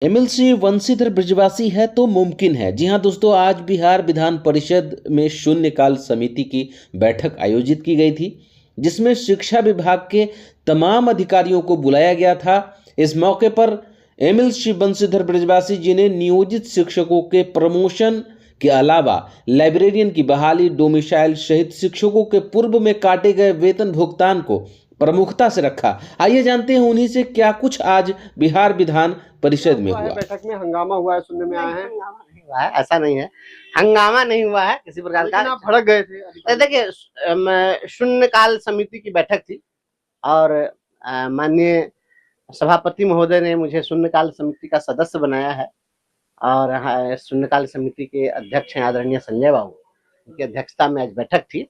MLC Vanshidhar Brijwasi है तो मुमकिन है। जी हाँ दोस्तों, आज बिहार विधान परिषद में शून्यकाल समिति की बैठक आयोजित की गई थी, जिसमें शिक्षा विभाग के तमाम अधिकारियों को बुलाया गया था। इस मौके पर एमएलसी वंशीधर बृजवासी जी ने नियोजित शिक्षकों के प्रमोशन के अलावा लाइब्रेरियन की बहाली, डोमिसाइल सहित शिक्षकों के पूर्व में काटे गए वेतन भुगतान को प्रमुखता से रखा। आइए जानते हैं उन्हीं से क्या कुछ आज बिहार विधान परिषद में हुआ। बैठक में हंगामा हुआ है, सुनने में आया है। हंगामा नहीं हुआ है, ऐसा नहीं है, हंगामा नहीं हुआ है किसी प्रकार का। आप भड़क गए थे। देखिए, शून्यकाल समिति की बैठक थी और माननीय सभापति महोदय ने मुझे शून्यकाल समिति का सदस्य बनाया है और शून्यकाल समिति के अध्यक्ष हैं आदरणीय संजय बाबू, उनकी अध्यक्षता में आज बैठक थी।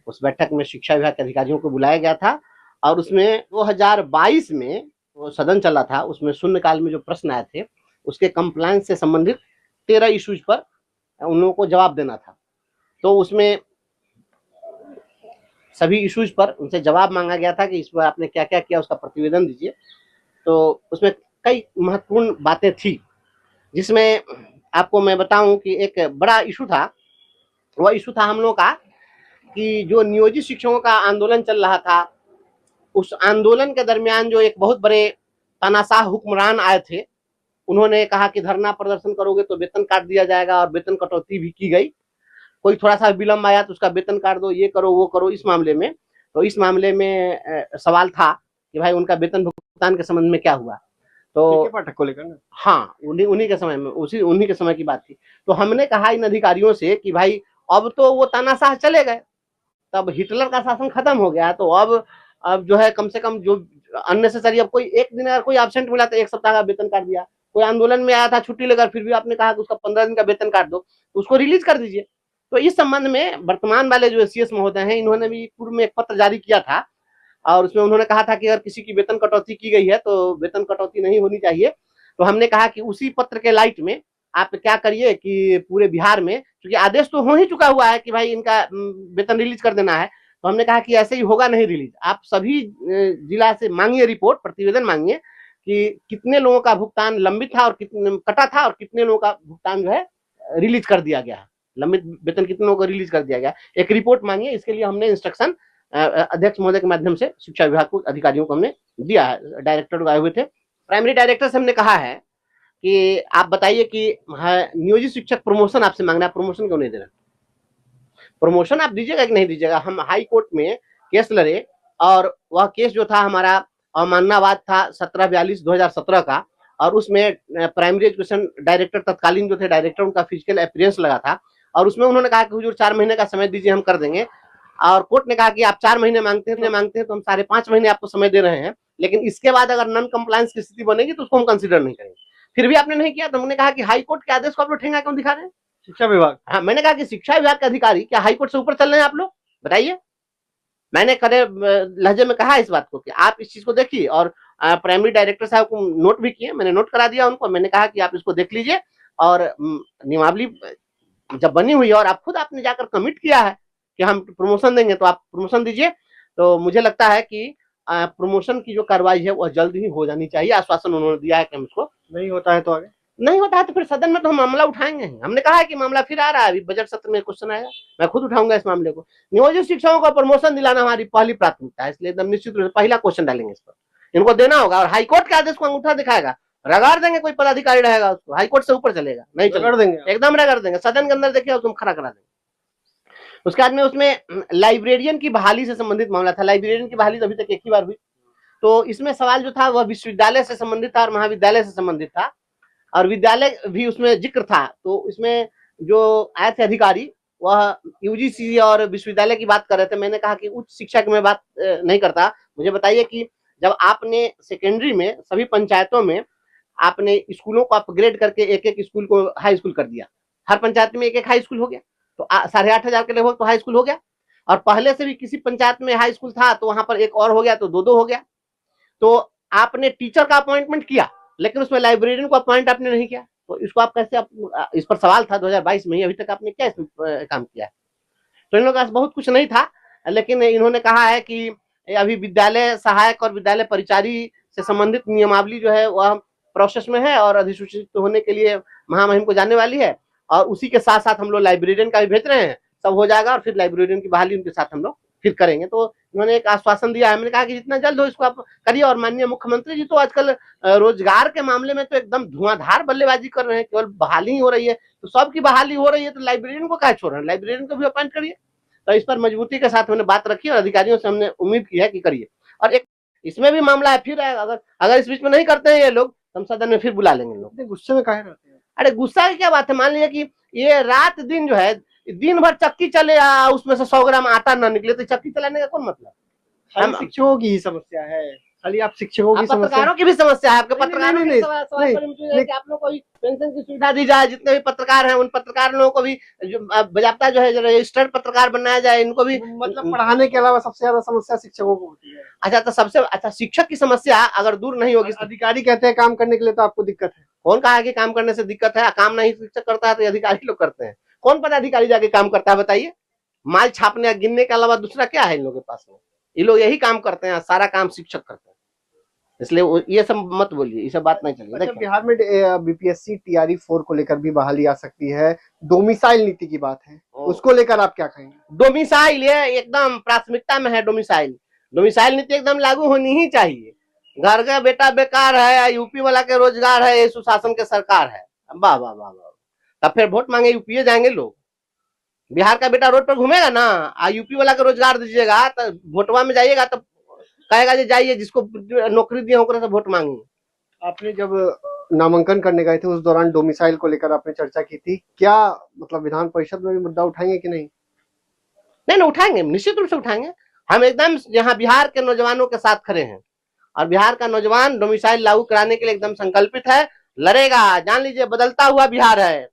उस बैठक में शिक्षा विभाग के अधिकारियों को बुलाया गया था और उसमें 2022 में वो सदन चला था, उसमें शून्यकाल में जो प्रश्न आए थे उसके कंप्लायंस से संबंधित 13 इश्यूज पर उन लोगों को जवाब देना था। तो उसमें सभी इश्यूज पर उनसे जवाब मांगा गया था कि इस पर आपने क्या क्या किया, उसका प्रतिवेदन दीजिए। तो उसमें कई महत्वपूर्ण बातें थी, जिसमें आपको मैं बताऊं कि एक बड़ा इशू था। वह इशू था हम लोग का कि जो नियोजित शिक्षकों का आंदोलन चल रहा था, उस आंदोलन के दरमियान जो एक बहुत बड़े तानाशाह हुक्मरान आए थे, उन्होंने कहा कि धरना प्रदर्शन करोगे तो वेतन काट दिया जाएगा और वेतन कटौती भी की गई। कोई थोड़ा सा विलम्ब आया तो उसका वेतन काट दो, ये करो वो करो। इस मामले में सवाल था कि भाई उनका वेतन भुगतान के संबंध में क्या हुआ। तो पाठक को लेकर हाँ, उन्हीं के समय में, उन्हीं के समय की बात थी। तो हमने कहा इन अधिकारियों से कि भाई अब तो वो तानाशाह चले गए, तब हिटलर का शासन खत्म हो गया, तो अब जो है कम से कम जो अननेसेसरी, अब कोई एक दिन अगर कोई एब्सेंट मिला तो 1 सप्ताह का वेतन काट दिया। कोई आंदोलन में आया था छुट्टी लेकर, फिर भी आपने कहा कि उसका 15 दिन का वेतन काट दो, तो उसको रिलीज कर दीजिए। तो इस संबंध में वर्तमान वाले जो सीएस महोदय हैं, इन्होंने भी पूर्व में एक पत्र जारी किया था और उसमें उन्होंने कहा था कि अगर किसी की वेतन कटौती की गई है तो वेतन कटौती नहीं होनी चाहिए। तो हमने कहा कि उसी पत्र के लाइट में आप क्या करिए कि पूरे बिहार में, क्योंकि आदेश तो हो ही चुका हुआ है कि भाई इनका वेतन रिलीज कर देना है, तो हमने कहा कि ऐसे ही होगा नहीं रिलीज। आप सभी जिला से मांगिए रिपोर्ट, प्रतिवेदन मांगिए कि कितने लोगों का भुगतान लंबित था और कितने कटा था और कितने लोगों का भुगतान जो है रिलीज कर दिया गया, लंबित वेतन कितने लोगों को रिलीज कर दिया गया। एक रिपोर्ट मांगिए। इसके लिए हमने इंस्ट्रक्शन अध्यक्ष महोदय के माध्यम से शिक्षा विभाग को, अधिकारियों को हमने दिया है। डायरेक्टर आए हुए थे, प्राइमरी डायरेक्टर से हमने कहा है कि आप बताइए कि नियोजित शिक्षक प्रमोशन आपसे मांगना है, प्रमोशन क्यों नहीं दे रहे? प्रमोशन आप दीजिएगा कि नहीं दीजिएगा? हम हाई कोर्ट में केस लड़े और वह केस जो था हमारा अवमाननावाद था 1742/2017 का, और उसमें प्राइमरी एजुकेशन डायरेक्टर, तत्कालीन जो थे डायरेक्टर, उनका फिजिकल अपीयरेंस लगा था और उसमें उन्होंने कहा कि हुजूर 4 महीने का समय दीजिए, हम कर देंगे। और कोर्ट ने कहा कि आप 4 महीने मांगते हैं तो हम 5.5 महीने आपको समय दे रहे हैं, लेकिन इसके बाद अगर नॉन कंप्लायंस की स्थिति बनेगी तो उसको हम कंसीडर नहीं करेंगे। फिर भी आपने नहीं किया, तो हमने कहा कि हाई कोर्ट के आदेश को आप लोग ठेंगा क्यों दिखा रहे हैं? शिक्षा विभाग, हाँ, मैंने कहा कि शिक्षा विभाग के अधिकारी क्या हाई कोर्ट से ऊपर चल रहे हैं आप लोग? बताइए। मैंने खड़े लहजे में कहा इस बात को कि आप इस चीज को देखिए, और प्राइमरी डायरेक्टर साहब को नोट भी किए, मैंने नोट करा दिया उनको। मैंने कहा कि आप इसको देख लीजिए और नियमावली जब बनी हुई है और आप खुद आपने जाकर कमिट किया है कि हम प्रमोशन देंगे, तो आप प्रमोशन दीजिए। तो मुझे लगता है कि प्रमोशन की जो कार्रवाई है वह जल्द ही हो जानी चाहिए। आश्वासन उन्होंने दिया है कि हम इसको, नहीं होता है तो आगे नहीं होता है तो फिर सदन में तो हम मामला उठाएंगे। हमने कहा है कि मामला फिर आ रहा है, अभी बजट सत्र में क्वेश्चन आएगा, मैं खुद उठाऊंगा इस मामले को। नियोजित शिक्षकों को प्रमोशन दिलाना हमारी पहली प्राथमिकता है, इसलिए एकदम निश्चित रूप से पहला क्वेश्चन डालेंगे इस पर, इनको देना होगा। और हाईकोर्ट के आदेश को अंगूठा दिखाएगा, रगड़ देंगे। कोई पदाधिकारी रहेगा उसको हाईकोर्ट से ऊपर चलेगा नहीं, रगड़ देंगे, एकदम रगड़ देंगे। सदन के अंदर देखिए उसको खड़ा करा देंगे। उसके बाद में उसमें लाइब्रेरियन की बहाली से संबंधित मामला था। लाइब्रेरियन की बहाली अभी तक एक ही बार हुई, तो इसमें सवाल जो था वह विश्वविद्यालय से संबंधित था और महाविद्यालय से संबंधित था, और विद्यालय भी उसमें जिक्र था। तो इसमें जो आए थे अधिकारी वह यूजीसी और विश्वविद्यालय की बात कर रहे थे। मैंने कहा कि उच्च शिक्षा की मैं बात नहीं करता। मुझे बताइए कि जब आपने सेकेंडरी में सभी पंचायतों में आपने स्कूलों को अपग्रेड करके एक एक स्कूल को हाई स्कूल कर दिया, हर पंचायत में एक एक हाई स्कूल हो गया, तो 8,500 के लगभग तो हाई स्कूल हो गया। और पहले से भी किसी पंचायत में हाई स्कूल था तो वहां पर एक और हो गया, तो 2-2 हो गया। तो आपने टीचर का अपॉइंटमेंट किया, लेकिन उसमें लाइब्रेरियन को अपॉइंट आपने नहीं किया। तो इसको आप कैसे, इस पर सवाल था 2022 में, अभी तक आपने क्या इसमें काम किया है? तो इन लोगों के पास बहुत कुछ नहीं था, लेकिन इन्होंने कहा है कि अभी विद्यालय सहायक और विद्यालय परिचारी से संबंधित नियमावली जो है वह प्रोसेस में है और अधिसूचित होने के लिए महामहिम को जाने वाली है। और उसी के साथ साथ हम लोग लाइब्रेरियन का भी भेज रहे हैं, सब हो जाएगा और फिर लाइब्रेरियन की बहाली उनके साथ हम लोग फिर करेंगे। तो उन्होंने एक आश्वासन दिया है, हमने कहा कि जितना जल्द हो इसको आप करिए। और माननीय मुख्यमंत्री जी तो आजकल रोजगार के मामले में तो एकदम धुआंधार बल्लेबाजी कर रहे हैं, केवल बहाली ही हो रही है। तो सबकी बहाली हो रही है तो लाइब्रेरियन को क्या छोड़ रहे हैं, लाइब्रेरियन को भी अपॉइंट करिए। तो इस पर मजबूती के साथ हमने बात रखी और अधिकारियों से हमने उम्मीद की है कि करिए। और एक इसमें भी मामला है, फिर अगर इस बीच में नहीं करते हैं ये लोग, हम सदन में फिर बुला लेंगे लोग। गुस्से में काहे रहते हैं? अरे गुस्सा की क्या बात है, मान लीजिए कि ये रात दिन जो है दिन भर चक्की चले, उसमें से 100 ग्राम आटा ना निकले तो चक्की चलाने का कौन मतलब। खाली शिक्षकों की ही समस्या है, खाली आप शिक्षकों की समस्या, पत्रकारों की भी समस्या है, आपके नहीं, पत्रकारों नहीं, की सवाल पर मुझे है कि आप लोग को भी पेंशन की सुविधा दी जाए। जितने भी पत्रकार हैं उन पत्रकार लोगों को भी बजाबता जो है रजिस्टर्ड पत्रकार बनाया जाए, इनको भी। मतलब पढ़ाने के अलावा सबसे ज्यादा समस्या शिक्षकों को होती है। अच्छा, तो सबसे अच्छा शिक्षक की समस्या अगर दूर नहीं होगी, अधिकारी कहते हैं काम करने के लिए तो आपको दिक्कत है। कौन कहा है कि काम करने से दिक्कत है? काम नहीं शिक्षक करता है तो अधिकारी लोग करते हैं। कौन पदाधिकारी जाके काम करता है बताइए? माल छापने गिनने के अलावा दूसरा क्या है इन लोगों के पास में? ये लोग यही काम करते हैं, सारा काम शिक्षक करते हैं। इसलिए ये सब मत बोलिए, ये सब बात नहीं चलेगी। अच्छा, बिहार में बीपीएससी टीआरई 4 को लेकर भी बहाली आ सकती है, डोमिसाइल नीति की बात है, उसको लेकर आप क्या कहेंगे? डोमिसाइल ये एकदम प्राथमिकता में है। डोमिसाइल नीति एकदम लागू होनी ही चाहिए। घर का बेटा बेकार है, यूपी वाला के रोजगार है, ये सुशासन के सरकार है। वाह वाह वाह वाह। तब फिर वोट मांगे यूपीए जाएंगे लोग। बिहार का बेटा रोड पर घूमेगा ना, यूपी वाला का रोजगार दीजिएगा तो वोटवा में जाइएगा तो कहेगा जी जाइए जिसको नौकरी दिए होकर से वोट मांगिए। आपने जब नामांकन करने गए थे उस दौरान डोमिसाइल को लेकर आपने चर्चा की थी, क्या मतलब विधान परिषद में भी मुद्दा उठाएंगे कि नहीं? नहीं उठाएंगे, निश्चित रूप से उठाएंगे। हम एकदम यहाँ बिहार के नौजवानों के साथ खड़े हैं और बिहार का नौजवान डोमिसाइल लागू कराने के लिए एकदम संकल्पित है, लड़ेगा। जान लीजिए बदलता हुआ बिहार है।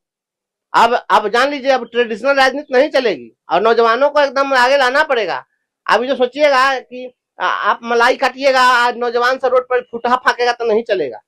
अब जान लीजिए अब ट्रेडिशनल राजनीति नहीं चलेगी और नौजवानों को एकदम आगे लाना पड़ेगा। अभी जो सोचिएगा कि आप मलाई काटिएगा, आज नौजवान से रोड पर फुटहा फाकेगा तो नहीं चलेगा।